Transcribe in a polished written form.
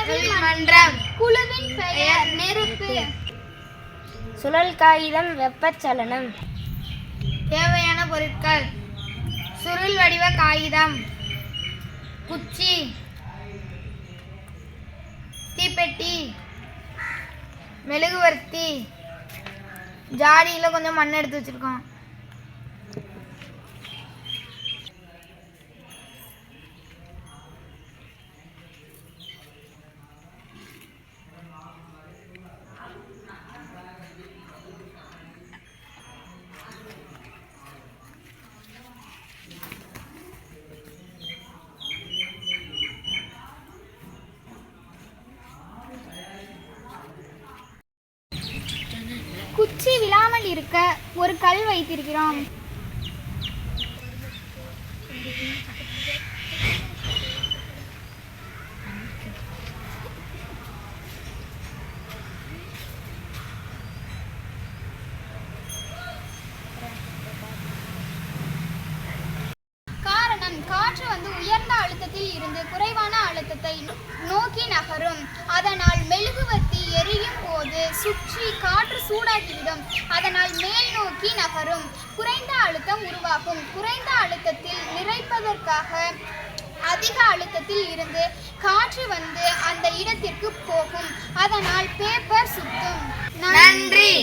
மன்றம். குழுவின் பெயர் நெருப்பு. சுழல் காகிதம் வெப்பச்சலனம். தேவையான பொருட்கள்: சுருள் வடிவ காகிதம், குச்சி, தீப்பெட்டி, மெழுகுவர்த்தி, ஜாடியில் கொஞ்சம் மண் எடுத்து வச்சிருக்கோம். குச்சி விழாமல் இருக்க ஒரு கல் வைத்திருக்கிறோம். காரணம், காற்று உயர்ந்த அழுத்தத்தில் இருந்து குறைவான அழுத்தத்தை நோக்கி நகரும். அதனால் மெழுகுவர்த்தி எரியும் போது சுற்றி காற்று சூடாகிவிடும். அதனால் மேல் நோக்கி நகரும். குறைந்த அழுத்தம் உருவாகும். குறைந்த அழுத்தத்தில் நிறைப்பதற்காக அதிக அழுத்தத்தில் இருந்து காற்று அந்த இடத்திற்கு போகும். அதனால் பேப்பர் சுத்தும். நன்றி.